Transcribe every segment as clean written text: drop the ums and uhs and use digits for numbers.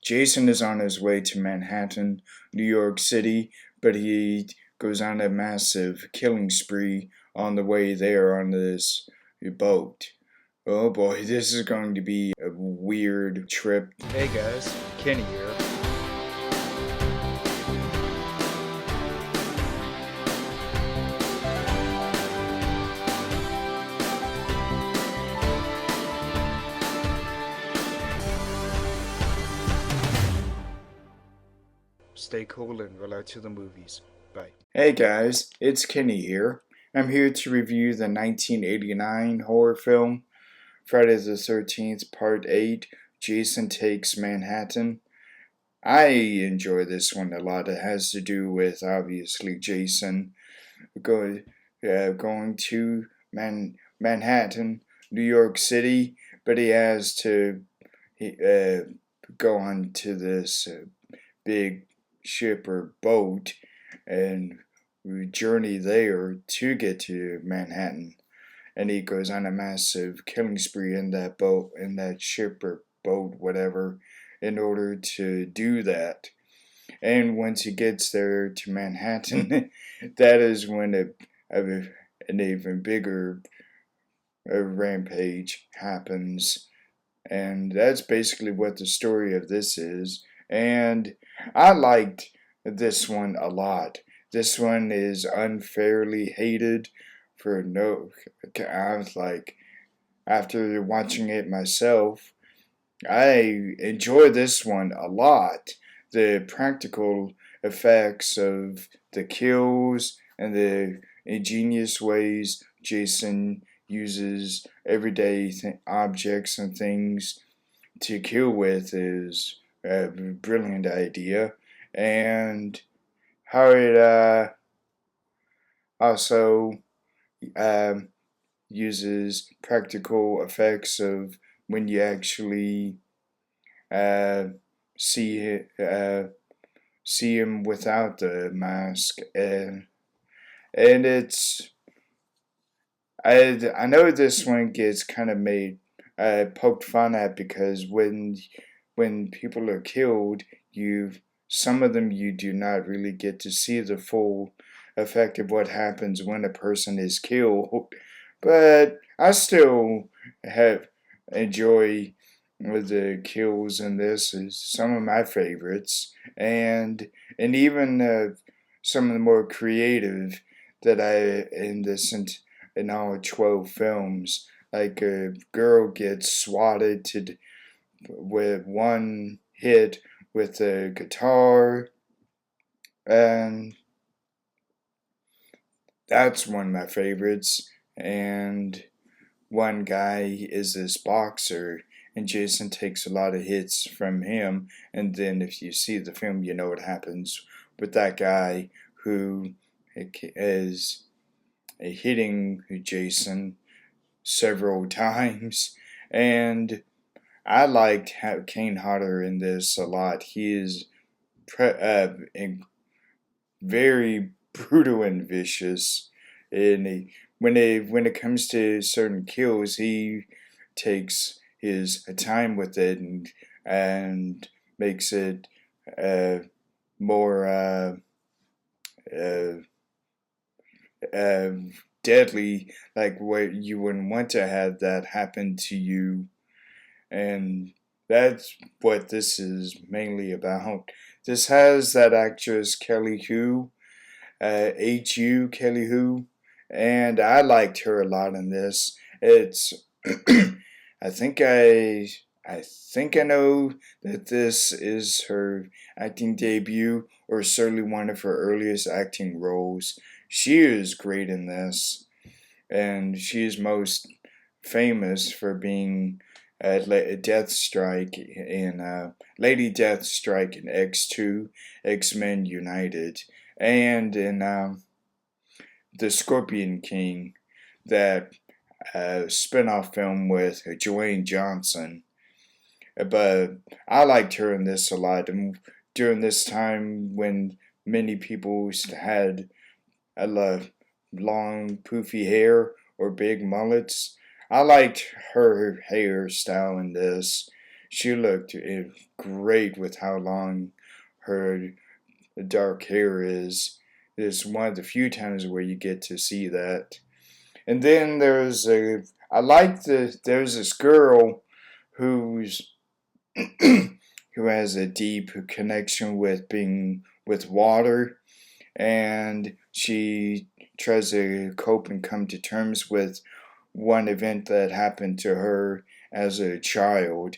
Jason is on his way to Manhattan, New York City, but he goes on a massive killing spree on the way there on this boat. Oh boy, this is going to be a weird trip. Hey guys, Kenny here. Stay cool and relax to the movies. Bye. Hey guys, it's Kenny here. I'm here to review the 1989 horror film Friday the 13th Part 8, Jason Takes Manhattan. I enjoy this one a lot. It has to do with, obviously, Jason going to Manhattan, New York City, but he has to go on to this big ship or boat and journey there to get to Manhattan. And he goes on a massive killing spree in that boat, in that ship or boat, whatever, in order to do that. And once he gets there to Manhattan, that is when an even bigger rampage happens. And that's basically what the story of this is. And I liked this one a lot. This one is unfairly hated for no. I was like, after watching it myself, I enjoy this one a lot. The practical effects of the kills and the ingenious ways Jason uses everyday objects and things to kill with is a brilliant idea. And how it also uses practical effects of when you actually see see him without the mask, and it's I know this one gets kind of made poked fun at because when people are killed, some of them you do not really get to see the full effect of what happens when a person is killed. But I still have enjoy the kills in this is some of my favorites, and even some of the more creative that I in all 12 films. Like a girl gets swatted with one hit with a guitar, and that's one of my favorites. And one guy is this boxer, and Jason takes a lot of hits from him. And then if you see the film, you know what happens with that guy who is hitting Jason several times. And I liked Kane Hodder in this a lot. He is very brutal and vicious, and when it comes to certain kills, he takes his time with it and makes it more deadly, like where you wouldn't want to have that happen to you. And that's what this is mainly about. This has that actress Kelly Hu, H.U. Kelly Hu, and I liked her a lot in this. It's I think I know that this is her acting debut, or certainly one of her earliest acting roles. She is great in this, and she is most famous for being Deathstrike in Lady Deathstrike in X2, X-Men United, and in The Scorpion King, that spin-off film with Dwayne Johnson. But I liked her in this a lot, and during this time when many people had a long poofy hair or big mullets, I liked her hairstyle in this. she looked great with how long her dark hair is. It's one of the few times where you get to see that. And then there's this girl who's who has a deep connection with being with water, and she tries to cope and come to terms with one event that happened to her as a child,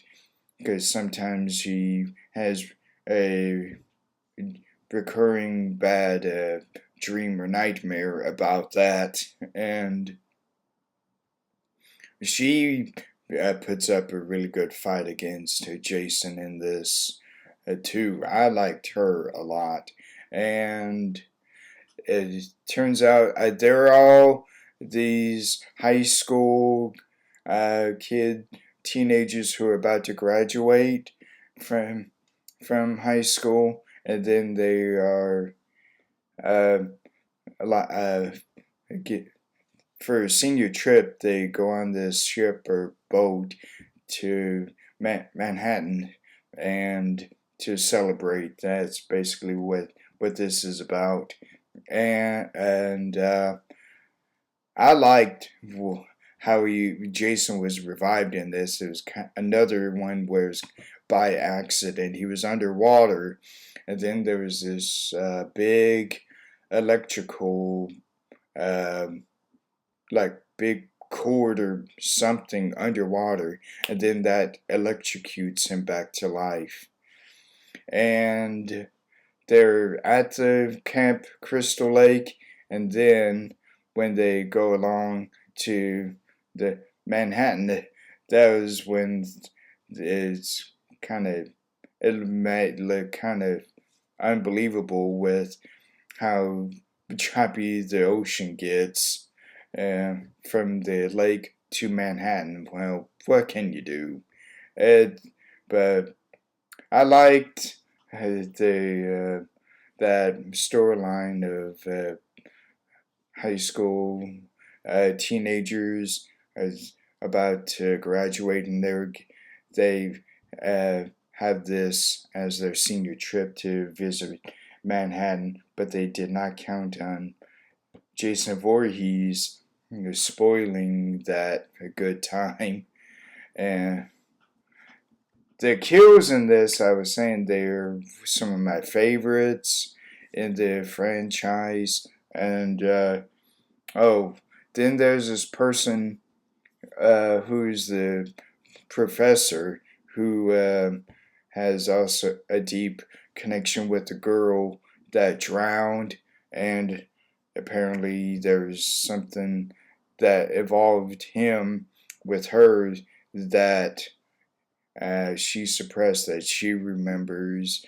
because sometimes she has a recurring bad dream or nightmare about that, and she puts up a really good fight against Jason in this too. I liked her a lot, and it turns out they're all these high school teenagers who are about to graduate from high school, and then they are uh, a lot get for a senior trip. They go on this ship or boat to Manhattan and to celebrate. That's basically what this is about. And I liked how Jason was revived in this. It was another one where it was by accident. He was underwater, and then there was this big electrical, like big cord or something underwater, and then that electrocutes him back to life. And they're at the Camp Crystal Lake, and then when they go along to the Manhattan, that was when it's it might look kind of unbelievable with how choppy the ocean gets from the lake to Manhattan. Well, what can you do? But I liked the that storyline of high school teenagers as about to graduate, and they have this as their senior trip to visit Manhattan, but they did not count on Jason Voorhees spoiling that a good time. And the kills in this, I was saying, they're some of my favorites in the franchise. And then there's this person who's the professor who has also a deep connection with the girl that drowned, and apparently there's something that evolved him with her that she suppressed, that she remembers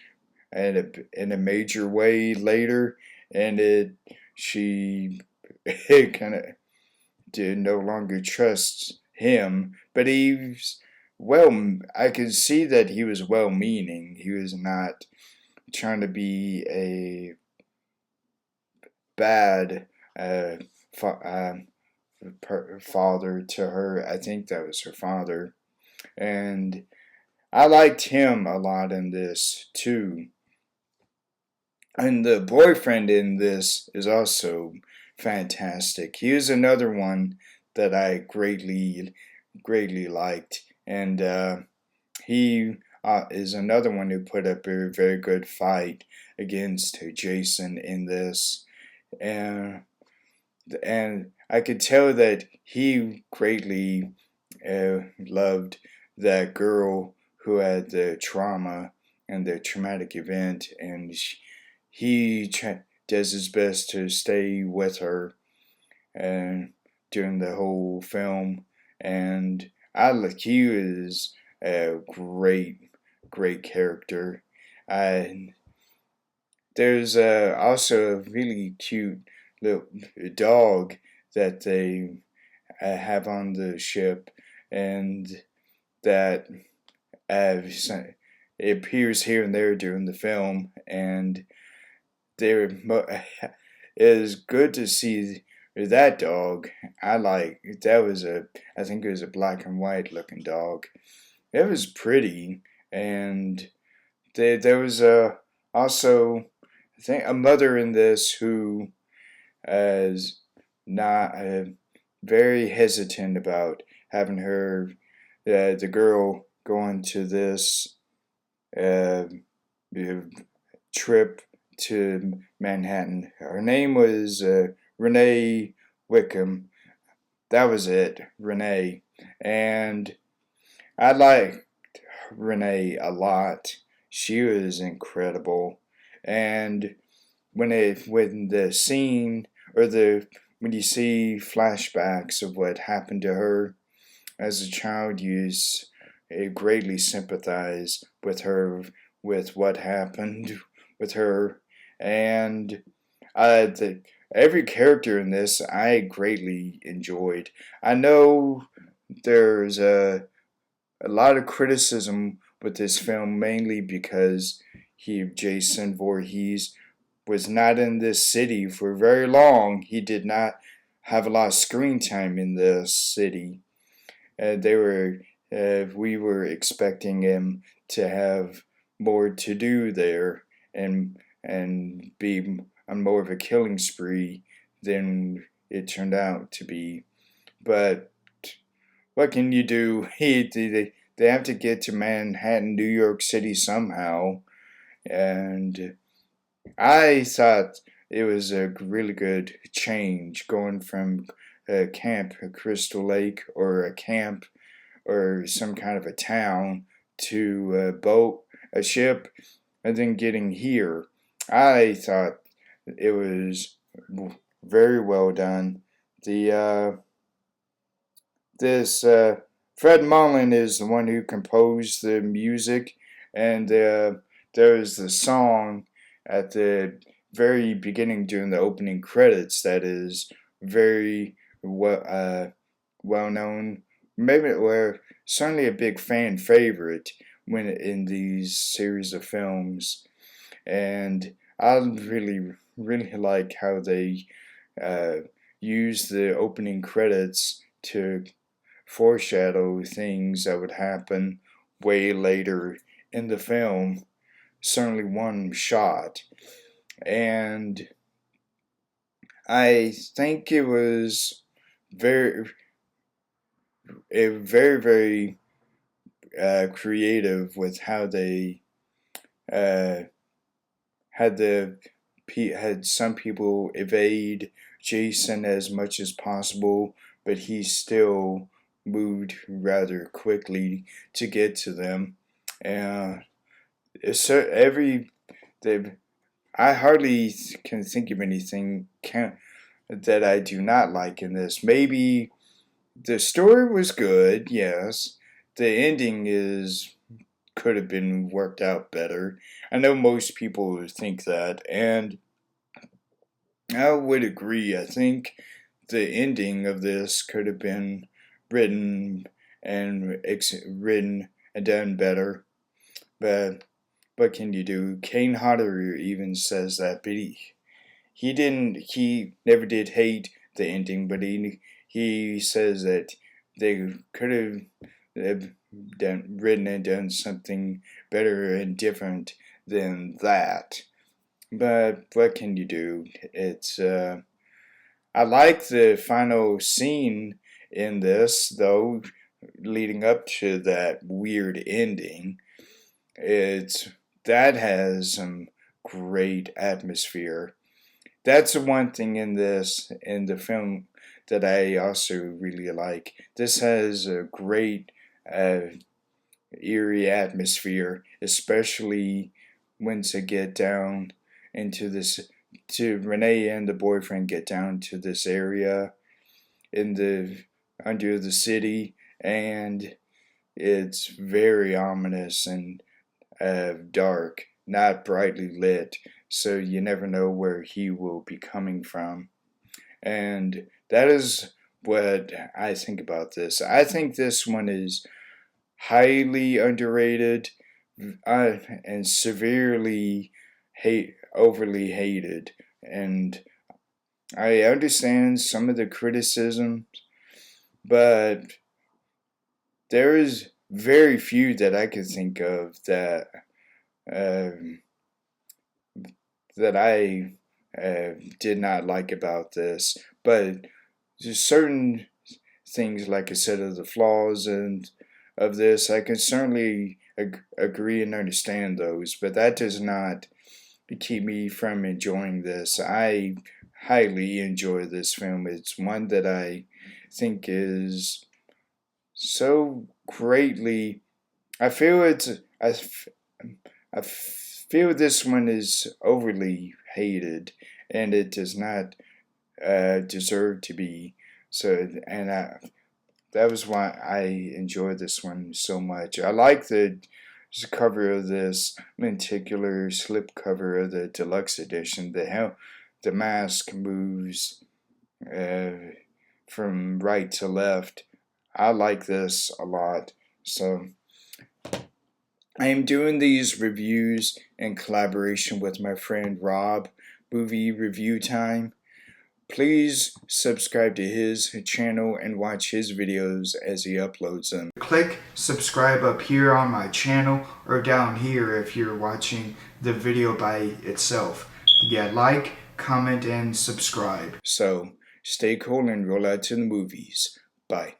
in a major way later, and she it kind of did no longer trust him, but I could see that he was well-meaning. He was not trying to be a bad father to her. I think that was her father, and I liked him a lot in this too. And the boyfriend in this is also fantastic. He was another one that I greatly liked, and he is another one who put up a very good fight against Jason in this, and I could tell that he greatly loved that girl who had the trauma and the traumatic event, and he does his best to stay with her during the whole film. And he is a great character. There's also a really cute little dog that they have on the ship, and that it appears here and there during the film, and it is good to see that dog. I think it was a black and white looking dog, it was pretty, and there was also I think a mother in this who is not very hesitant about having the girl going to this uh, uh, trip to Manhattan. Her name was Renee Wickham. That was it, Renee. And I liked Renee a lot. She was incredible. And when the scene or the when you see flashbacks of what happened to her as a child, greatly sympathize with her, with what happened with her, and every character in this I greatly enjoyed. I know there's a lot of criticism with this film, mainly because Jason Voorhees, was not in this city for very long. He did not have a lot of screen time in this city. We were expecting him to have more to do there and be on more of a killing spree than it turned out to be. But what can you do? They have to get to Manhattan, New York City somehow, and I thought it was a really good change going from a camp, a Crystal Lake, or a camp, or some kind of a town to a boat, a ship, and then getting here. I thought it was very well done. The this Fred Mullen is the one who composed the music, and there is the song at the very beginning during the opening credits that is very well known. Maybe or certainly a big fan favorite when in these series of films, and I really like how they uh, use the opening credits to foreshadow things that would happen way later in the film. Certainly one shot. And I think it was very, very creative with how they uh, had had some people evade Jason as much as possible, but he still moved rather quickly to get to them. Uh, so I hardly can think of anything that I do not like in this. Maybe the story was good, yes. The ending is could have been worked out better. I know most people think that, and I would agree. I think the ending of this could have been written written and done better. But what can you do? Kane Hodder even says that, but he never did hate the ending, but he says that they could have written and done something better and different than that. But what can you do? It's I like the final scene in this though, leading up to that weird ending. It's that has some great atmosphere. That's the one thing in the film that I also really like. This has a great uh, eerie atmosphere, especially when to get down into this to Renee and the boyfriend get down to this area in the under the city, and it's very ominous and dark, not brightly lit, so you never know where he will be coming from. And that is what I think about this. I think this one is highly underrated and severely overly hated. And I understand some of the criticism, but there is very few that I could think of that um, that I did not like about this, but just certain things, like I said, of the flaws and of this, I can certainly agree and understand those, but that does not keep me from enjoying this. I highly enjoy this film. It's one that I think is so greatly. I feel it's. I feel this one is overly hated, and it does not deserve to be. So, and that was why I enjoy this one so much. I like the cover of this particular slip cover of the deluxe edition. The mask moves uh, from right to left. I like this a lot. So I am doing these reviews in collaboration with my friend Rob, Movie Review Time. Please subscribe to his channel and watch his videos as he uploads them. Click subscribe up here on my channel or down here if you're watching the video by itself. Yeah, like, comment, and subscribe. So, stay cool and roll out to the movies. Bye.